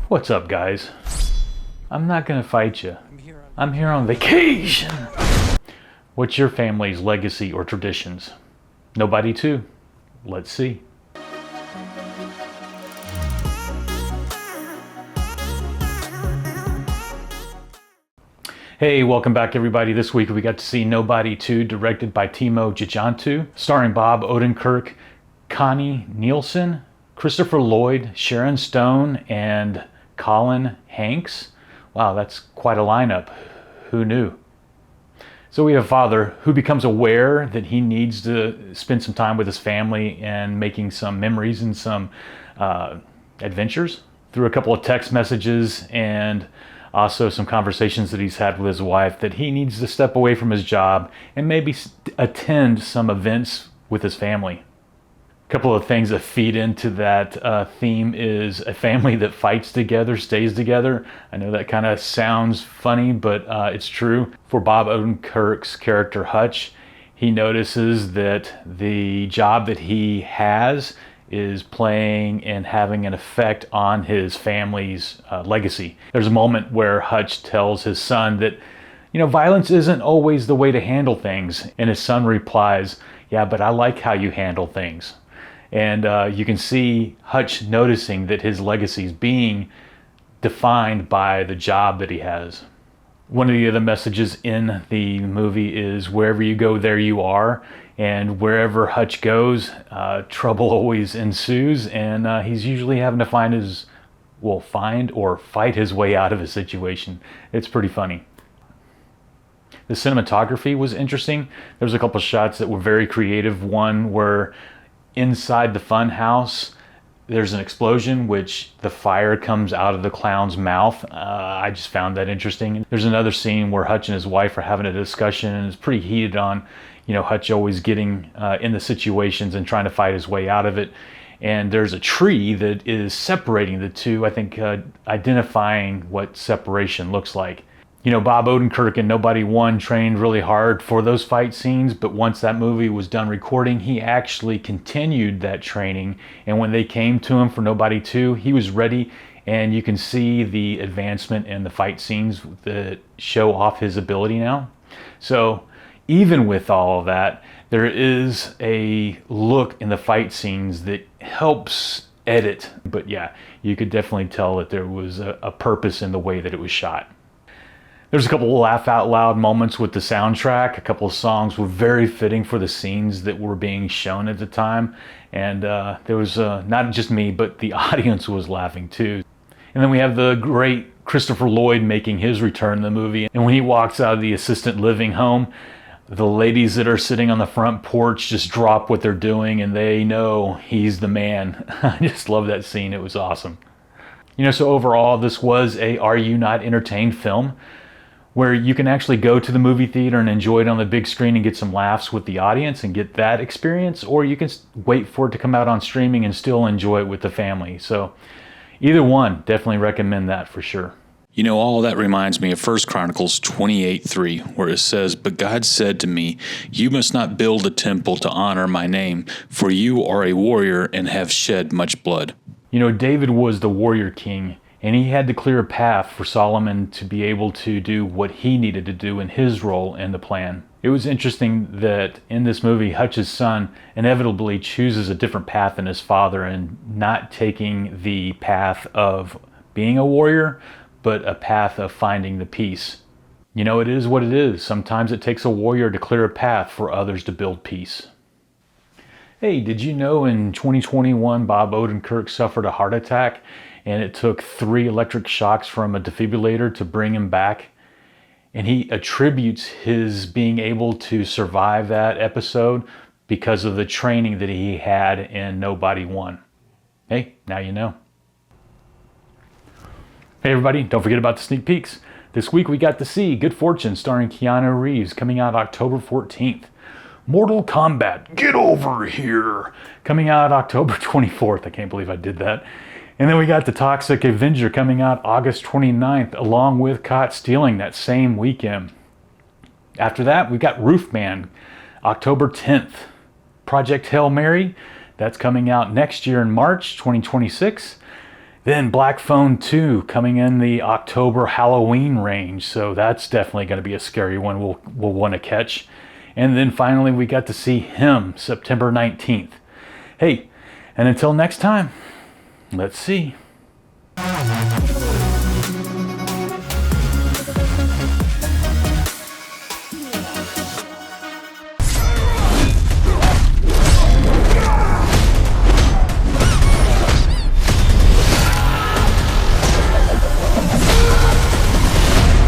What's up, guys? I'm not gonna fight you. I'm here on vacation. What's your family's legacy or traditions? Nobody too. Let's see. Hey, welcome back everybody. This week we got to see Nobody 2, directed by Timo Tjahjanto, starring Bob Odenkirk, Connie Nielsen, Christopher Lloyd, Sharon Stone, and Colin Hanks. Wow, that's quite a lineup. Who knew? So we have a father who becomes aware that he needs to spend some time with his family and making some memories and some adventures through a couple of text messages and also some conversations that he's had with his wife, that he needs to step away from his job and maybe attend some events with his family. A couple of things that feed into that theme is a family that fights together, stays together. I know that kind of sounds funny, but it's true. For Bob Odenkirk's character Hutch, he notices that the job that he has is playing and having an effect on his family's legacy. There's a moment where Hutch tells his son that, violence isn't always the way to handle things. And his son replies, "Yeah, but I like how you handle things." And you can see Hutch noticing that his legacy is being defined by the job that he has. One of the other messages in the movie is wherever you go, there you are. And wherever Hutch goes, trouble always ensues, and he's usually having to find or fight his way out of a situation. It's pretty funny. The cinematography was interesting. There was a couple shots that were very creative. One where inside the fun house, there's an explosion, which the fire comes out of the clown's mouth. I just found that interesting. There's another scene where Hutch and his wife are having a discussion, and it's pretty heated on, Hutch always getting in the situations and trying to fight his way out of it. And there's a tree that is separating the two, I think identifying what separation looks like. Bob Odenkirk in Nobody 1 trained really hard for those fight scenes, but once that movie was done recording, he actually continued that training. And when they came to him for Nobody 2, he was ready, and you can see the advancement in the fight scenes that show off his ability now. So even with all of that, there is a look in the fight scenes that helps edit. But yeah, you could definitely tell that there was a purpose in the way that it was shot. There's a couple of laugh out loud moments with the soundtrack. A couple of songs were very fitting for the scenes that were being shown at the time. And there was not just me, but the audience was laughing too. And then we have the great Christopher Lloyd making his return in the movie. And when he walks out of the assisted living home, the ladies that are sitting on the front porch just drop what they're doing and they know he's the man. I just love that scene. It was awesome. So overall, this was a Are You Not Entertained film, where you can actually go to the movie theater and enjoy it on the big screen and get some laughs with the audience and get that experience, or you can wait for it to come out on streaming and still enjoy it with the family. So either one, definitely recommend that for sure. All that reminds me of 1 Chronicles 28:3, where it says, "But God said to me, you must not build a temple to honor my name, for you are a warrior and have shed much blood." David was the warrior king, and he had to clear a path for Solomon to be able to do what he needed to do in his role in the plan. It was interesting that in this movie, Hutch's son inevitably chooses a different path than his father, and not taking the path of being a warrior, but a path of finding the peace. It is what it is. Sometimes it takes a warrior to clear a path for others to build peace. Hey, did you know in 2021, Bob Odenkirk suffered a heart attack, and it took 3 electric shocks from a defibrillator to bring him back? And he attributes his being able to survive that episode because of the training that he had in Nobody 1. Hey, now you know. Hey everybody, don't forget about the sneak peeks. This week we got to see Good Fortune starring Keanu Reeves, coming out October 14th. Mortal Kombat, Get Over Here, coming out October 24th. I can't believe I did that. And then we got The Toxic Avenger coming out August 29th, along with Caught Stealing that same weekend. After that, we got Roofman, October 10th. Project Hail Mary, that's coming out next year in March 2026. Then Black Phone 2 coming in the October Halloween range, so that's definitely going to be a scary one we'll want to catch. And then finally we got to see Him, September 19th. Hey, and until next time, let's see.